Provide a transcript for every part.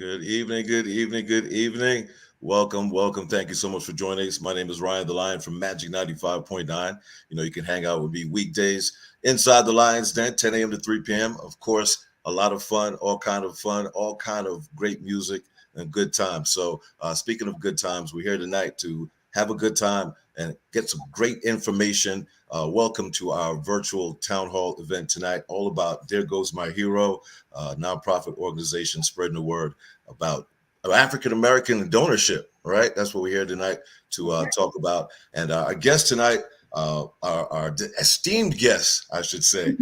Good evening, good evening, good evening. Welcome, welcome. Thank you so much for joining us. My name is Ryan the Lion from Magic 95.9. You can hang out with me weekdays inside the Lion's Den, 10 a.m. to 3 p.m. Of course, a lot of fun, all kind of great music and good times. So speaking of good times, we're here tonight to have a good time and get some great information. Welcome to our virtual town hall event tonight, all about There Goes My Hero, nonprofit organization spreading the word about African American donorship, right? That's what we're here tonight to talk about. And our guest tonight, our esteemed guest, I should say,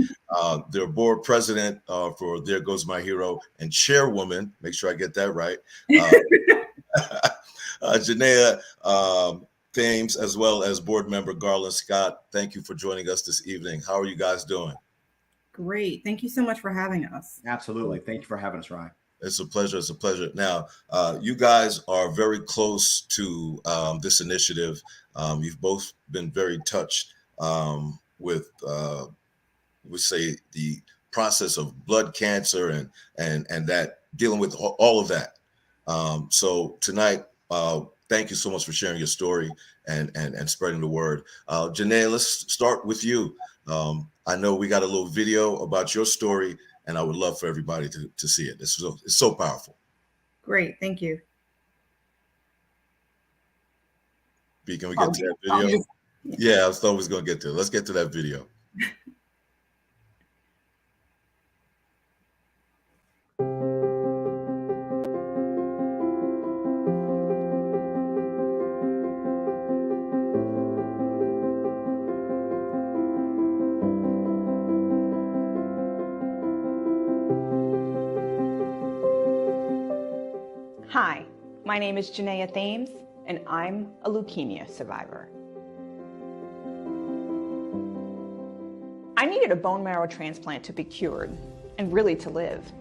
their board president for There Goes My Hero and chairwoman, make sure I get that right, Geneau Thames, as well as board member Garland Scott. Thank you for joining us this evening. How are you guys doing? Great. Thank you so much for having us. Absolutely. Thank you for having us, Ryan. It's a pleasure. It's a pleasure. Now, you guys are very close to this initiative. You've both been very touched with, we say, the process of blood cancer and that dealing with all of that. So tonight, thank you so much for sharing your story and spreading the word. Geneau, let's start with you. I know we got a little video about your story, and I would love for everybody to see it. It's so powerful. Great. Thank you. B, can we get to that video? Yeah, I was always going to get to it. Let's get to that video. Hi, my name is Geneau Thames, and I'm a leukemia survivor. I needed a bone marrow transplant to be cured, and really to live.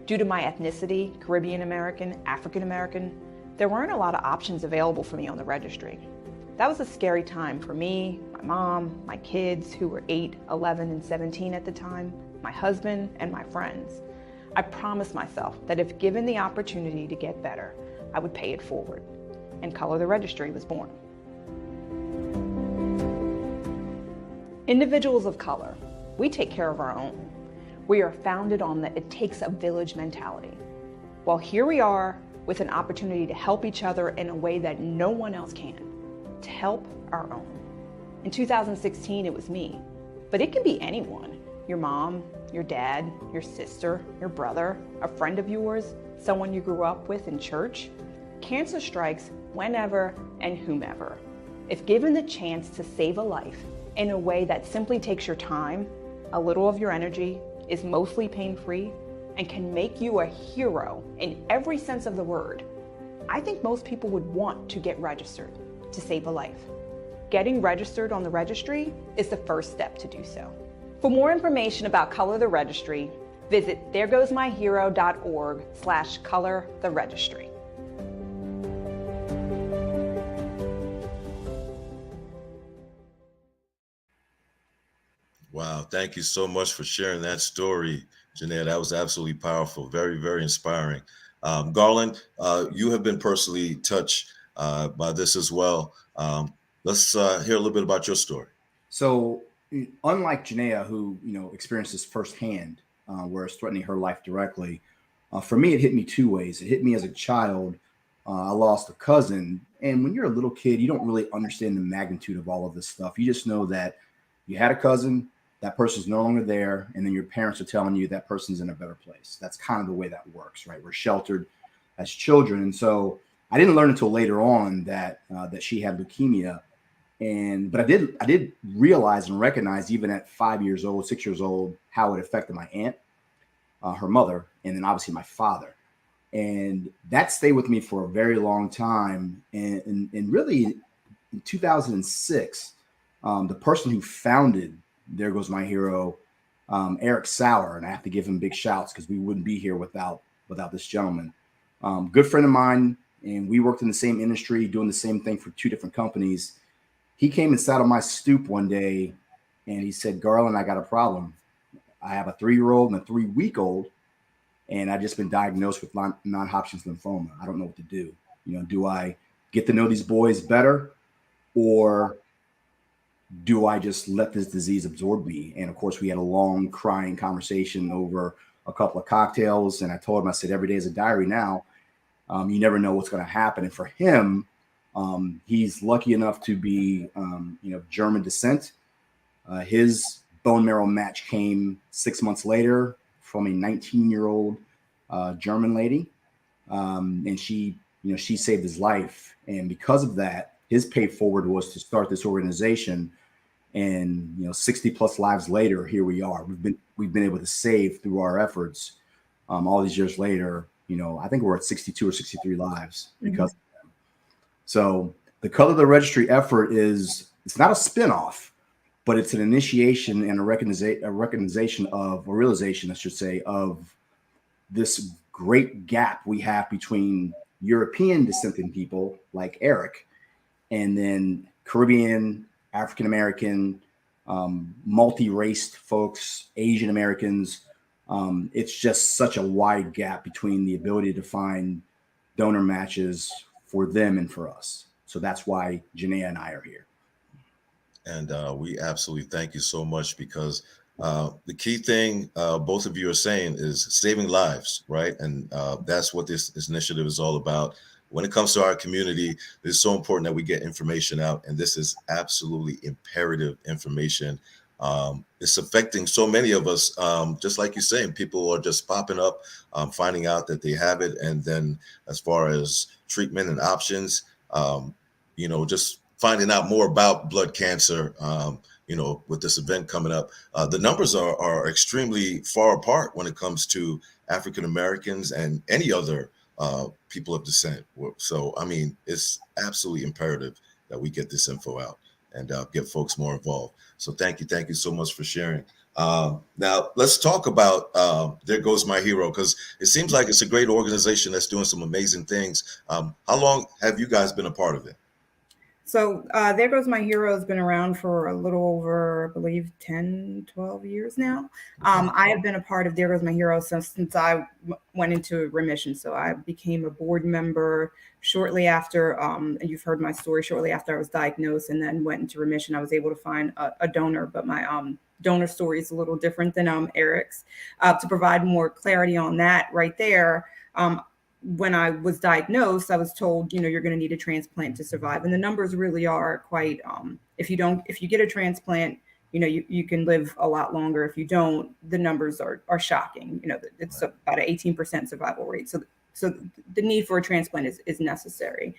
Due to my ethnicity, Caribbean American, African American, there weren't a lot of options available for me on the registry. That was a scary time for me, my mom, my kids who were 8, 11, and 17 at the time, my husband, and my friends. I promised myself that if given the opportunity to get better, I would pay it forward. And Color the Registry was born. Individuals of color, we take care of our own. We are founded on the it takes a village mentality. Well, here we are with an opportunity to help each other in a way that no one else can, to help our own. In 2016, it was me, but it can be anyone. Your mom, your dad, your sister, your brother, a friend of yours, someone you grew up with in church. Cancer strikes whenever and whomever. If given the chance to save a life in a way that simply takes your time, a little of your energy, is mostly pain-free, and can make you a hero in every sense of the word, I think most people would want to get registered to save a life. Getting registered on the registry is the first step to do so. For more information about Color the Registry, visit theregoesmyhero.org/colortheregistry. Wow, thank you so much for sharing that story, Geneau. That was absolutely powerful, very, very inspiring. Garland, you have been personally touched by this as well. Let's hear a little bit about your story. So, unlike Geneau, who experienced this firsthand, where it's threatening her life directly, for me it hit me two ways. It hit me as a child. I lost a cousin, and when you're a little kid, you don't really understand the magnitude of all of this stuff. You just know that you had a cousin, that person's no longer there, and then your parents are telling you that person's in a better place. That's kind of the way that works, right? We're sheltered as children, and so I didn't learn until later on that she had leukemia. But I did realize and recognize, even at 5 years old, 6 years old, how it affected my aunt, her mother, and then obviously my father. And that stayed with me for a very long time. And really, in 2006, the person who founded There Goes My Hero, Eric Sauer, and I have to give him big shouts because we wouldn't be here without this gentleman. Good friend of mine, and we worked in the same industry, doing the same thing for two different companies. He came and sat on my stoop one day and he said, "Garland, I got a problem. I have a 3-year-old and a 3-week-old, and I just been diagnosed with non-Hodgkin's lymphoma. I don't know what to do. Do I get to know these boys better, or do I just let this disease absorb me? And of course, we had a long crying conversation over a couple of cocktails. And I told him, I said, every day is a diary now. You never know what's going to happen. And for him, he's lucky enough to be, German descent. His bone marrow match came 6 months later from a 19-year-old German lady. And she saved his life. And because of that, his pay forward was to start this organization. And 60 plus lives later, here we are. We've been able to save through our efforts. All these years later, I think we're at 62 or 63 lives because of them. So the Color the Registry effort it's not a spinoff, but it's an initiation and a realization, I should say, of this great gap we have between European descending people like Eric, and then Caribbean, African American, multi-raced folks, Asian Americans. It's just such a wide gap between the ability to find donor matches for them and for us. So that's why Geneau and I are here. And we absolutely thank you so much, because the key thing both of you are saying is saving lives, right? And that's what this initiative is all about. When it comes to our community, it's so important that we get information out, and this is absolutely imperative information. It's affecting so many of us, just like you're saying. People are just popping up, finding out that they have it, and then as far as treatment and options, just finding out more about blood cancer. With this event coming up, the numbers are extremely far apart when it comes to African Americans and any other people of descent. So, I mean, it's absolutely imperative that we get this info out and get folks more involved. So thank you so much for sharing. Now, let's talk about There Goes My Hero, because it seems like it's a great organization that's doing some amazing things. How long have you guys been a part of it? So There Goes My Hero has been around for a little over, I believe, 10, 12 years now. I have been a part of There Goes My Hero since I went into remission. So I became a board member shortly after, and you've heard my story, shortly after I was diagnosed and then went into remission. I was able to find a donor, but my donor story is a little different than Eric's. To provide more clarity on that right there, when I was diagnosed, I was told, you're going to need a transplant to survive. And the numbers really are quite, if you get a transplant, you can live a lot longer. If you don't, the numbers are shocking. It's about an 18% survival rate. So the need for a transplant is necessary.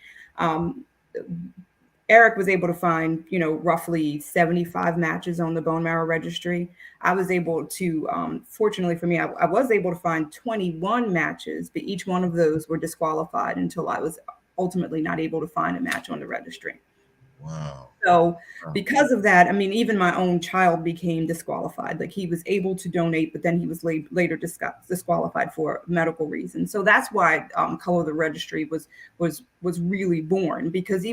Eric was able to find, roughly 75 matches on the bone marrow registry. I was able to, fortunately for me, I was able to find 21 matches, but each one of those were disqualified until I was ultimately not able to find a match on the registry. Wow. So because of that, I mean, even my own child became disqualified. Like, he was able to donate, but then he was later disqualified for medical reasons. So that's why Color the Registry was really born, because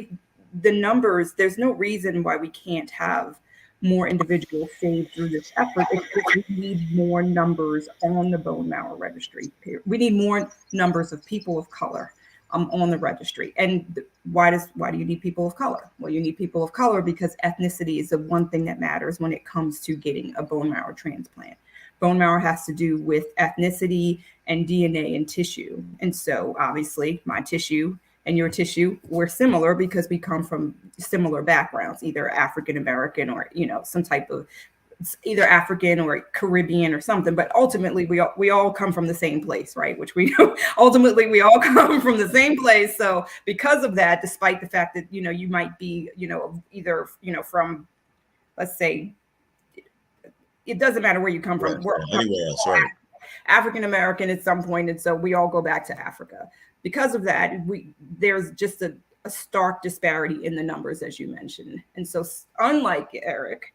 the numbers, there's no reason why we can't have more individuals saved through this effort. It's just we need more numbers on the bone marrow registry. We need more numbers of people of color on the registry. And why do you need people of color? Well, you need people of color because ethnicity is the one thing that matters when it comes to getting a bone marrow transplant. Bone marrow has to do with ethnicity and DNA and tissue. And so obviously my tissue and your tissue, we're similar because we come from similar backgrounds, either African American or, some type of either African or Caribbean or something. But ultimately, we all come from the same place, right? Which we know, ultimately, we all come from the same place. So because of that, despite the fact that, you might be, either, from, let's say, it doesn't matter where you come from. Right. Anywhere else, right? African American at some point, and so we all go back to Africa. Because of that, there's just a stark disparity in the numbers, as you mentioned. And so, unlike Eric,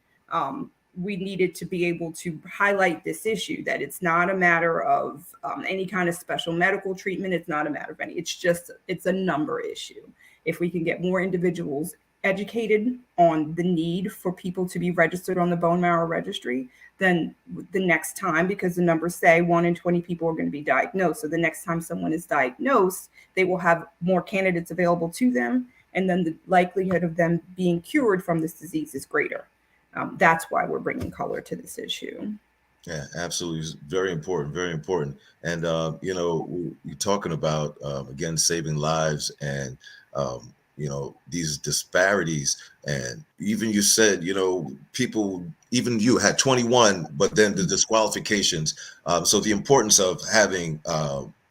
we needed to be able to highlight this issue, that it's not a matter of any kind of special medical treatment. It's not a matter of it's a number issue. If we can get more individuals educated on the need for people to be registered on the bone marrow registry, then the next time, because the numbers say 1 in 20 people are going to be diagnosed. So the next time someone is diagnosed, they will have more candidates available to them. And then the likelihood of them being cured from this disease is greater. That's why we're bringing color to this issue. Yeah, absolutely. It's very important, very important. And, you're talking about, again, saving lives and, these disparities. And even you said, people, even you had 21, but then the disqualifications. So the importance of having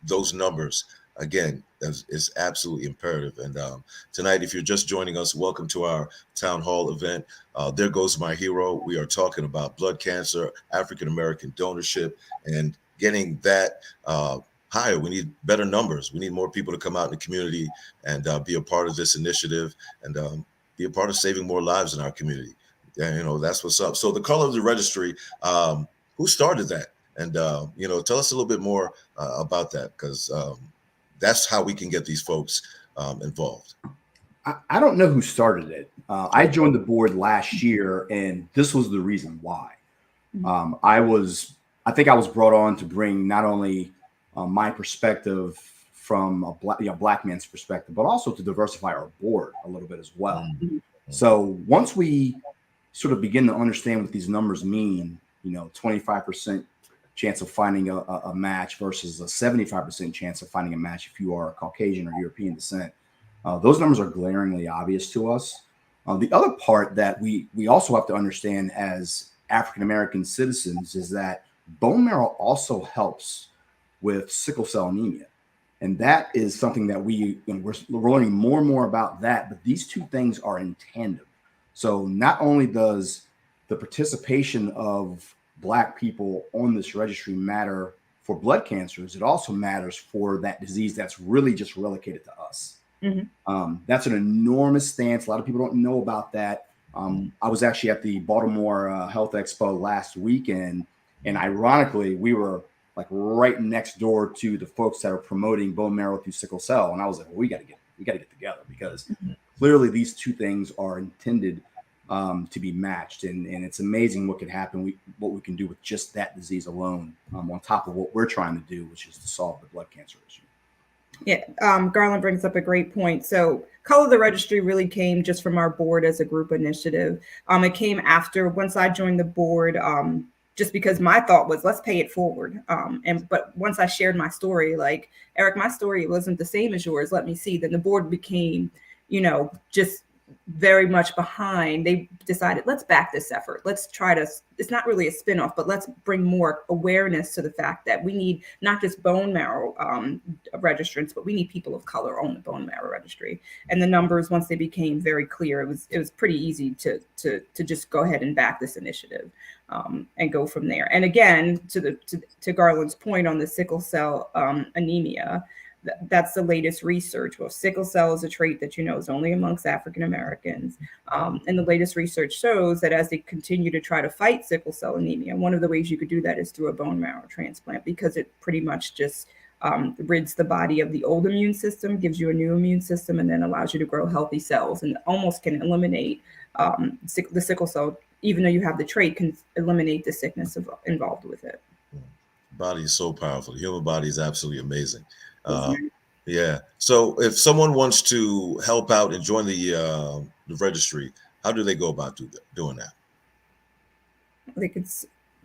those numbers, again, is absolutely imperative. And tonight, if you're just joining us, welcome to our town hall event. There Goes My Hero. We are talking about blood cancer, African American donorship, and getting that higher. We need better numbers. We need more people to come out in the community and be a part of this initiative and be a part of saving more lives in our community. And, that's what's up. So the color of the registry, who started that? And, tell us a little bit more about that, because that's how we can get these folks involved. I don't know who started it. I joined the board last year, and this was the reason why. I think I was brought on to bring not only my perspective from a black man's perspective, but also to diversify our board a little bit as well. So once we sort of begin to understand what these numbers mean, 25% chance of finding a match versus a 75% chance of finding a match if you are Caucasian or European descent. Those numbers are glaringly obvious to us. The other part that we also have to understand as African-American citizens is that bone marrow also helps with sickle cell anemia. And that is something that we're learning more and more about that, but these two things are in tandem. So not only does the participation of Black people on this registry matter for blood cancers, it also matters for that disease that's really just relegated to us. That's an enormous stance. A lot of people don't know about that. I was actually at the Baltimore Health Expo last weekend, and ironically, we were like right next door to the folks that are promoting bone marrow through sickle cell. And I was like, well, we got to get together, because clearly these two things are intended to be matched, and it's amazing what could happen. What we can do with just that disease alone, on top of what we're trying to do, which is to solve the blood cancer issue. Yeah, Garland brings up a great point. So Color the Registry really came just from our board as a group initiative. It came after, once I joined the board, just because my thought was, let's pay it forward. But once I shared my story, like, Eric, my story wasn't the same as yours. Let me see. Then the board became, just very much behind. They decided, let's back this effort. Let's try to, it's not really a spinoff, but let's bring more awareness to the fact that we need not just bone marrow registrants, but we need people of color on the bone marrow registry. And the numbers, once they became very clear, it was pretty easy to just go ahead and back this initiative and go from there. And again, to Garland's point on the sickle cell anemia, that's the latest research. Well, sickle cell is a trait that is only amongst African Americans. And the latest research shows that as they continue to try to fight sickle cell anemia, one of the ways you could do that is through a bone marrow transplant, because it pretty much just rids the body of the old immune system, gives you a new immune system, and then allows you to grow healthy cells, and almost can eliminate the sickle cell, even though you have the trait, can eliminate the sickness involved with it. Body is so powerful. The human body is absolutely amazing. Yeah. So if someone wants to help out and join the registry, how do they go about doing that? They could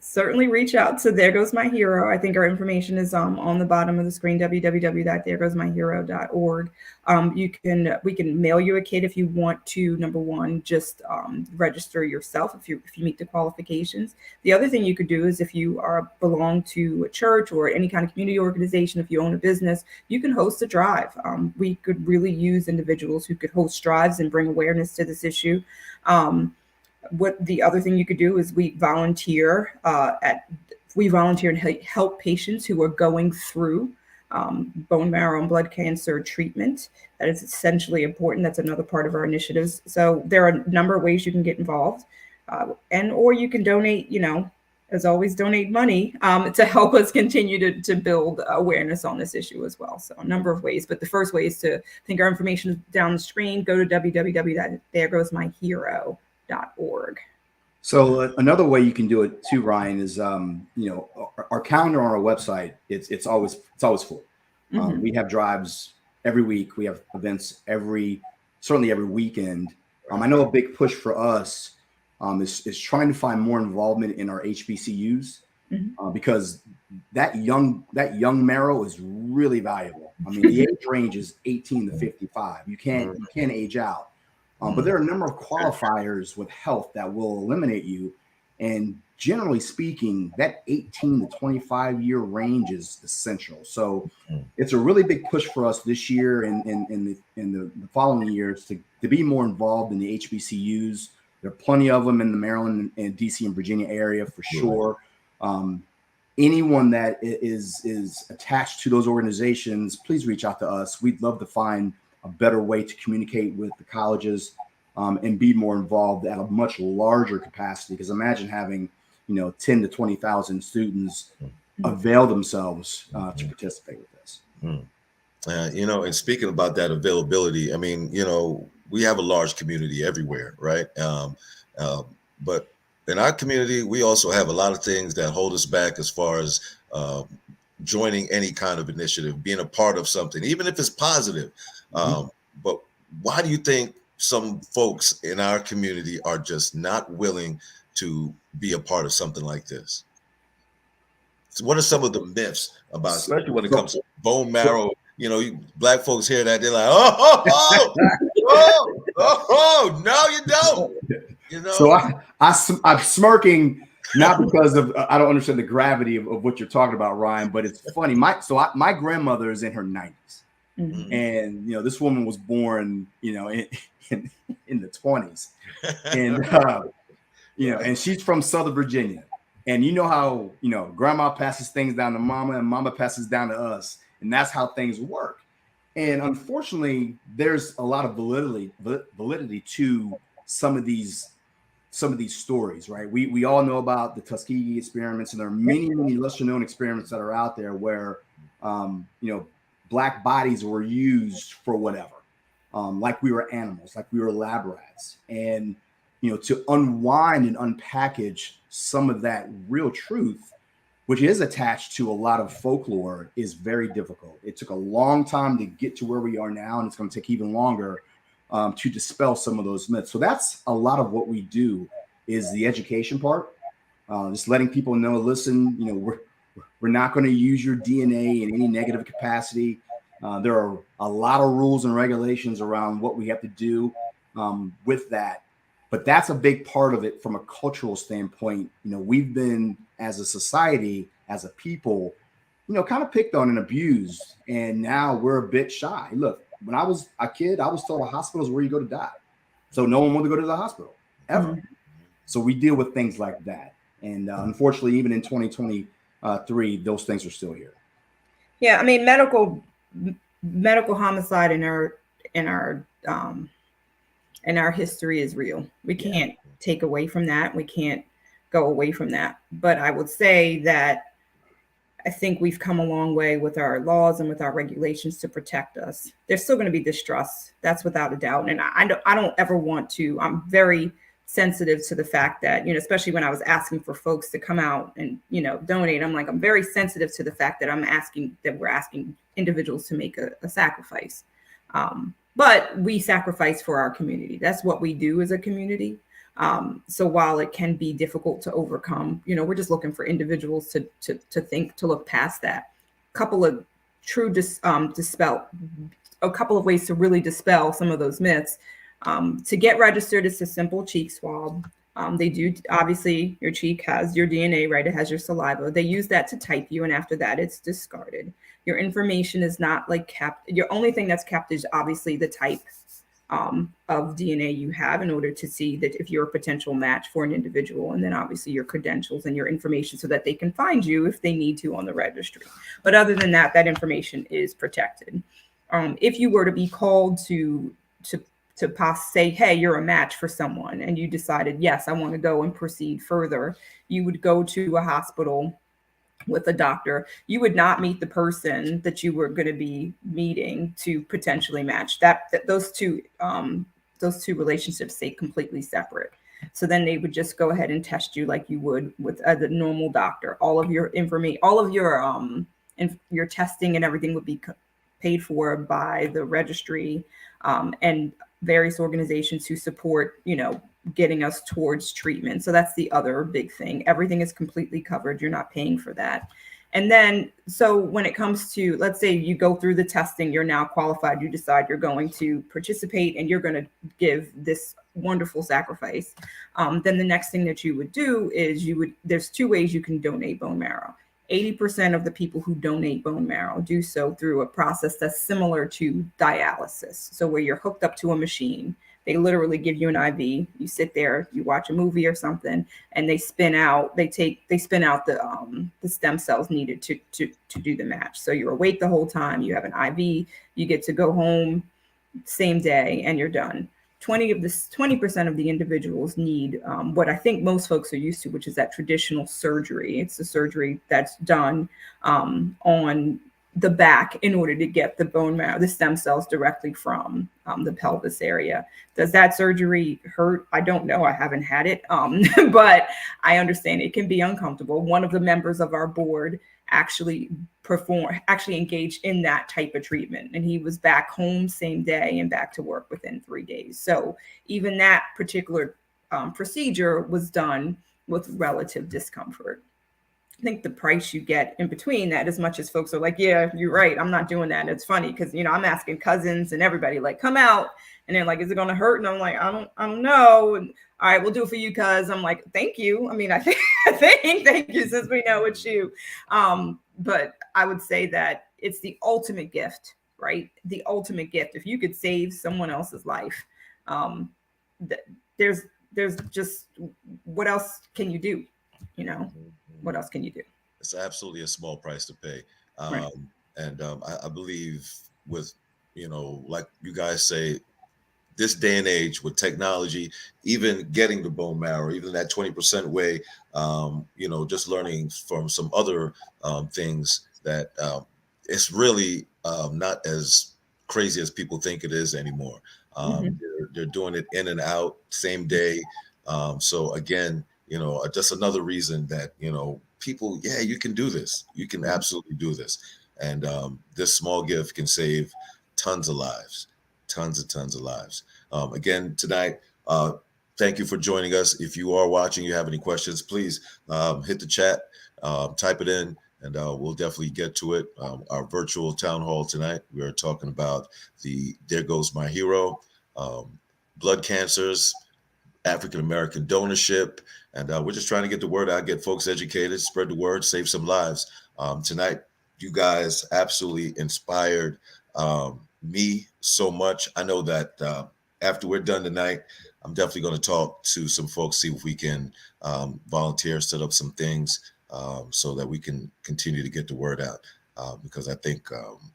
certainly reach out to There Goes My Hero. I think our information is on the bottom of the screen, www.theregoesmyhero.org. We can mail you a kit if you want to, number one, just register yourself if you meet the qualifications. The other thing you could do is, if you belong to a church or any kind of community organization, if you own a business, you can host a drive. We could really use individuals who could host drives and bring awareness to this issue. What the other thing you could do is we volunteer and help patients who are going through bone marrow and blood cancer treatment. That is essentially important. That's another part of our initiatives. So there are a number of ways you can get involved, or you can donate. As always, donate money to help us continue to build awareness on this issue as well. So a number of ways, but the first way is to think our information is down the screen. Go to www.theregoesmyhero.org. So another way you can do it too, Ryan, is our calendar on our website. It's always full. Mhm. We have drives every week. We have events certainly every weekend. I know a big push for us is trying to find more involvement in our HBCUs Mhm. because that young Marrow is really valuable. I mean, the age range is 18 to 55. You can't age out. But there are a number of qualifiers with health that will eliminate you. And generally speaking, that 18 to 25-year range is essential. So it's a really big push for us this year and in the following years to be more involved in the HBCUs. There are plenty of them in the Maryland and DC and Virginia area for sure. Anyone that is attached to those organizations, please reach out to us. We'd love to find a better way to communicate with the colleges and be more involved at a much larger capacity. Because imagine having 10 to 20,000 students avail themselves to participate with this. And speaking about that availability, I mean, we have a large community everywhere, right? But in our community, we also have a lot of things that hold us back as far as joining any kind of initiative, being a part of something, even if it's positive. But why do you think some folks in our community are just not willing to be a part of something like this? So what are some of the myths about, especially when it comes to bone marrow? Black folks hear that, they're like, oh, no, you don't. So I'm smirking, not because of I don't understand the gravity of what you're talking about, Ryan, but it's funny. My grandmother is in her 90s. And this woman was born in the 20s, and and she's from Southern Virginia, and how grandma passes things down to mama and mama passes down to us, and that's how things work. And unfortunately, there's a lot of validity to some of these stories, right? We all know about the Tuskegee experiments, and there are many lesser known experiments that are out there where Black bodies were used for whatever, like we were animals, like we were lab rats. And, to unwind and unpackage some of that real truth, which is attached to a lot of folklore, is very difficult. It took a long time to get to where we are now, and it's going to take even longer to dispel some of those myths. So that's a lot of what we do, is the education part, just letting people know, listen, we're not going to use your DNA in any negative capacity. There are a lot of rules and regulations around what we have to do with that. But that's a big part of it from a cultural standpoint. We've been, as a society, as a people, kind of picked on and abused. And now we're a bit shy. Look, when I was a kid, I was told a hospital is where you go to die. So no one wanted to go to the hospital ever. So we deal with things like that. And unfortunately, even in 2023, those things are still here. Yeah, I mean, medical homicide in our history is real. We can't take away from that. We can't go away from that. But I would say that I think we've come a long way with our laws and with our regulations to protect us. There's still going to be distrust. That's without a doubt. And I don't ever want to. I'm very sensitive to the fact that, especially when I was asking for folks to come out and, donate, I'm very sensitive to the fact that we're asking individuals to make a sacrifice. But we sacrifice for our community. That's what we do as a community. So while it can be difficult to overcome, we're just looking for individuals to look past that. A couple of a couple of ways to really dispel some of those myths. To get registered, it's a simple cheek swab. They do, obviously, your cheek has your DNA, right? It has your saliva. They use that to type you, and after that, it's discarded. Your information is not kept. Your only thing that's kept is obviously the type of DNA you have in order to see that if you're a potential match for an individual, and then obviously your credentials and your information so that they can find you if they need to on the registry. But other than that, that information is protected. If you were to be called to say, hey, you're a match for someone, and you decided, yes, I want to go and proceed further, you would go to a hospital with a doctor. You would not meet the person that you were going to be meeting to potentially match. Those two relationships stay completely separate. So then they would just go ahead and test you like you would with a normal doctor. All of your information, all of your testing and everything would be paid for by the registry, and various organizations who support, getting us towards treatment. So that's the other big thing. Everything is completely covered. You're not paying for that. And then, so when it comes to, let's say you go through the testing, you're now qualified, you decide you're going to participate and you're going to give this wonderful sacrifice. Then the next thing that you would do is there's two ways you can donate bone marrow. 80% of the people who donate bone marrow do so through a process that's similar to dialysis. So where you're hooked up to a machine, they literally give you an IV. You sit there, you watch a movie or something, and they spin out the stem cells needed to do the match. So you're awake the whole time. You have an IV. You get to go home same day, and you're done. 20% of the individuals need what I think most folks are used to, which is that traditional surgery. It's the surgery that's done on the back in order to get the bone marrow, the stem cells directly from the pelvis area. Does that surgery hurt? I don't know. I haven't had it, but I understand it can be uncomfortable. One of the members of our board actually engaged in that type of treatment, and he was back home same day and back to work within 3 days. So even that particular procedure was done with relative discomfort. I think the price you get in between that, as much as folks are like, yeah, you're right, I'm not doing that. And it's funny because, I'm asking cousins and everybody like, come out. And they're like, is it going to hurt? And I'm like, I don't know. And, all right, we'll do it for you, cuz. I'm like, thank you. I mean, I think thank you, since we know it's you. But I would say that it's the ultimate gift, right? The ultimate gift. If you could save someone else's life, there's just, what else can you do? What else can you do? It's absolutely a small price to pay. Right. And I believe with, like you guys say, this day and age with technology, even getting the bone marrow, even that 20% way, just learning from some other things that it's really not as crazy as people think it is anymore. They're doing it in and out same day. So again, just another reason that, people, yeah, you can do this. You can absolutely do this. And this small gift can save tons of lives, tons of lives. Again, tonight, thank you for joining us. If you are watching, you have any questions, please hit the chat, type it in, and we'll definitely get to it. Our virtual town hall tonight, we are talking about There Goes My Hero, blood cancers, African-American donorship, and we're just trying to get the word out, get folks educated, spread the word, save some lives. Tonight, you guys absolutely inspired me so much. I know that after we're done tonight, I'm definitely going to talk to some folks, see if we can volunteer, set up some things so that we can continue to get the word out. Because I think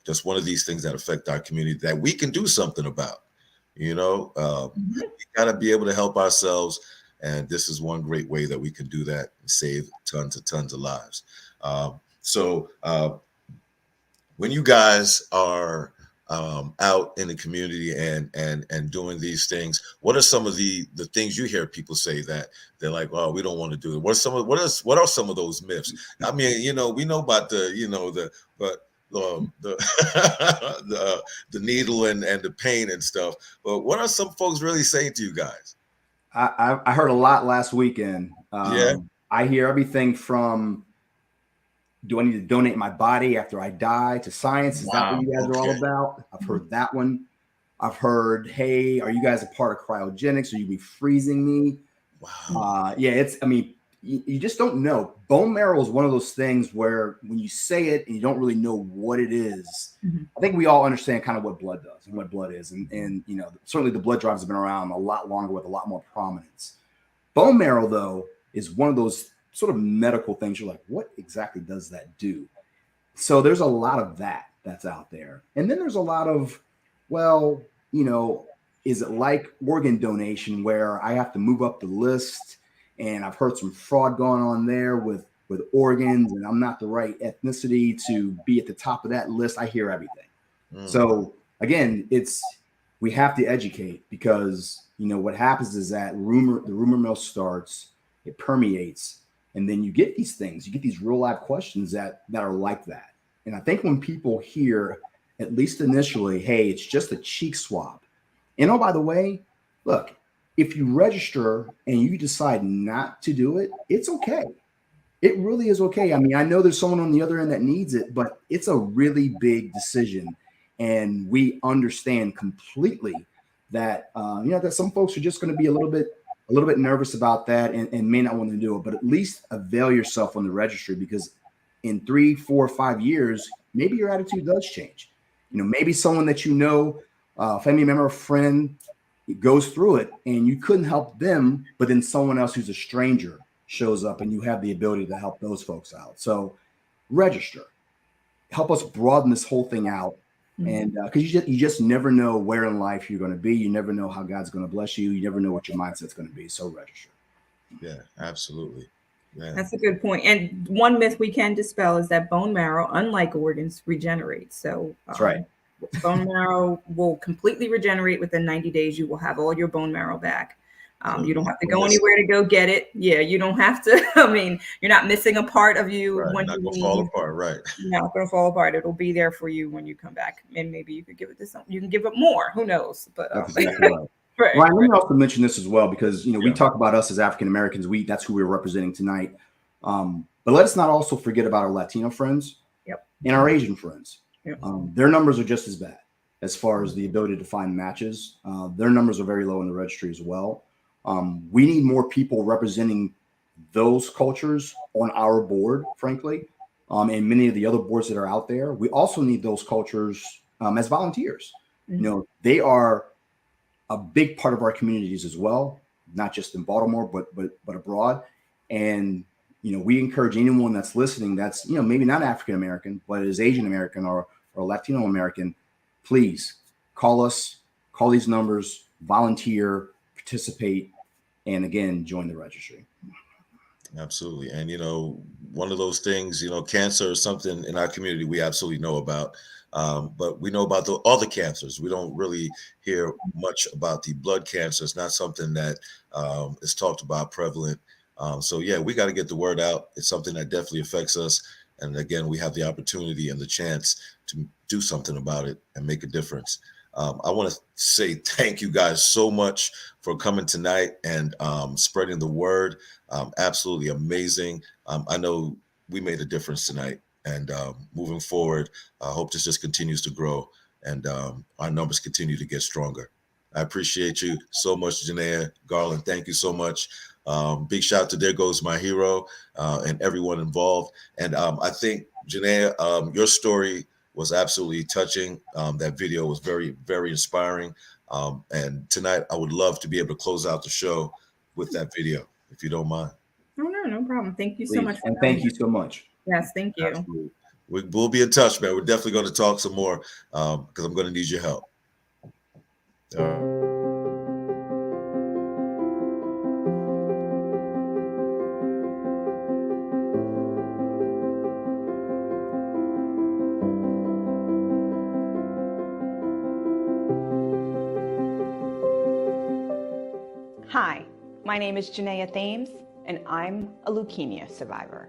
just one of these things that affect our community that we can do something about. We got to be able to help ourselves. And this is one great way that we can do that and save tons of lives. So when you guys are out in the community and doing these things, what are some of the things you hear people say that they're like, oh, we don't want to do it? What are some of those myths? I mean, we know about the needle and the pain and stuff, but what are some folks really saying to you guys? I heard a lot last weekend. Yeah. I hear everything from, do I need to donate my body after I die, to science? Is that what you guys are all about? I've heard that one. I've heard, hey, are you guys a part of cryogenics? Are you be freezing me? Wow. You just don't know. Bone marrow is one of those things where when you say it and you don't really know what it is, I think we all understand kind of what blood does and what blood is. And certainly the blood drives have been around a lot longer with a lot more prominence. Bone marrow, though, is one of those sort of medical things. You're like, what exactly does that do? So there's a lot of that's out there. And then there's a lot of, is it like organ donation where I have to move up the list? And I've heard some fraud going on there with organs, and I'm not the right ethnicity to be at the top of that list. I hear everything. So again, we have to educate, because what happens is that the rumor mill starts, it permeates, and then you get these things, you get these real live questions that are like that. And I think when people hear, at least initially, hey, it's just a cheek swab. And oh, by the way, look, if you register and you decide not to do it, it's okay. It really is okay. I mean, I know there's someone on the other end that needs it, but it's a really big decision. And we understand completely that, that some folks are just going to be a little bit nervous about that and may not want to do it, but at least avail yourself on the registry, because in 3, 4, 5 years, maybe your attitude does change. Maybe someone that family member, friend, goes through it and you couldn't help them, but then someone else who's a stranger shows up and you have the ability to help those folks out. So register, help us broaden this whole thing out. And because you just never know where in life you're going to be. You never know how God's going to bless you. You never know what your mindset's going to be. So register. Yeah, absolutely. Yeah. That's a good point. And one myth we can dispel is that bone marrow, unlike organs, regenerates. So that's right. Bone marrow will completely regenerate within 90 days. You will have all your bone marrow back. You don't have to go anywhere to go get it. Yeah, you don't have to. I mean, you're not missing a part of you when you leave. Fall apart, right? Not going to fall apart. It'll be there for you when you come back, and maybe you could give it to someone. You can give it more. Who knows? But that's exactly right. Right. Ryan, let me also mention this as well, because we talk about us as African Americans. That's who we're representing tonight. But let us not also forget about our Latino friends and our Asian friends. Yep. Their numbers are just as bad as far as the ability to find matches. Their numbers are very low in the registry as well. We need more people representing those cultures on our board, frankly, and many of the other boards that are out there. We also need those cultures as volunteers. They are a big part of our communities as well, not just in Baltimore, but abroad. And we encourage anyone that's listening that's maybe not African American, but is Asian American or Latino American, please call us, call these numbers, volunteer, participate, and again, join the registry. Absolutely. And, one of those things, cancer is something in our community we absolutely know about. But we know about all the cancers. We don't really hear much about the blood cancer. It's not something that is talked about prevalent. So, we got to get the word out. It's something that definitely affects us. And again, we have the opportunity and the chance to do something about it and make a difference. I want to say thank you guys so much for coming tonight and spreading the word. Absolutely amazing. I know we made a difference tonight, and moving forward, I hope this just continues to grow and our numbers continue to get stronger. I appreciate you so much, Geneau, Garland. Thank you so much. Big shout out to There Goes My Hero and everyone involved. And I think, Geneau, your story was absolutely touching. That video was very, very inspiring. And tonight, I would love to be able to close out the show with that video, if you don't mind. No problem. Thank you so much. And thank you so much. Yes, thank you. Absolutely. We'll be in touch, man. We're definitely going to talk some more because I'm going to need your help. Hi, my name is Geneau Thames, and I'm a leukemia survivor.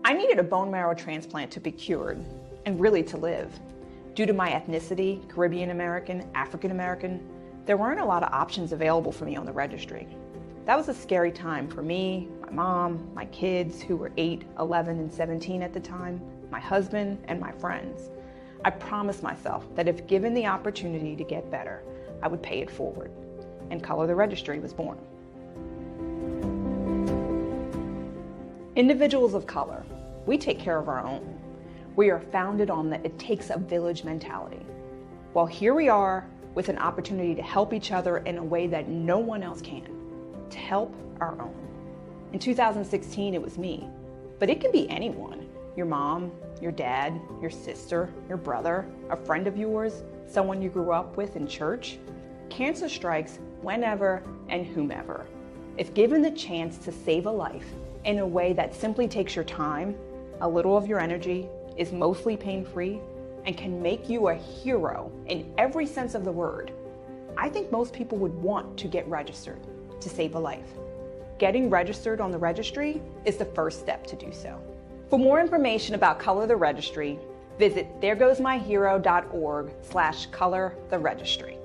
I needed a bone marrow transplant to be cured and really to live. Due to my ethnicity, Caribbean American, African American, there weren't a lot of options available for me on the registry. That was a scary time for me, my mom, my kids who were 8, 11, and 17 at the time, my husband, and my friends. I promised myself that if given the opportunity to get better, I would pay it forward. And Color the Registry was born. Individuals of color, we take care of our own. We are founded on the it takes a village mentality. Well, here we are with an opportunity to help each other in a way that no one else can, to help our own. In 2016, it was me, but it can be anyone. Your mom, your dad, your sister, your brother, a friend of yours, someone you grew up with in church. Cancer strikes whenever and whomever. If given the chance to save a life in a way that simply takes your time, a little of your energy, is mostly pain-free, and can make you a hero in every sense of the word, I think most people would want to get registered to save a life. Getting registered on the registry is the first step to do so. For more information about Color the Registry, visit theregoesmyhero.org/colortheregistry.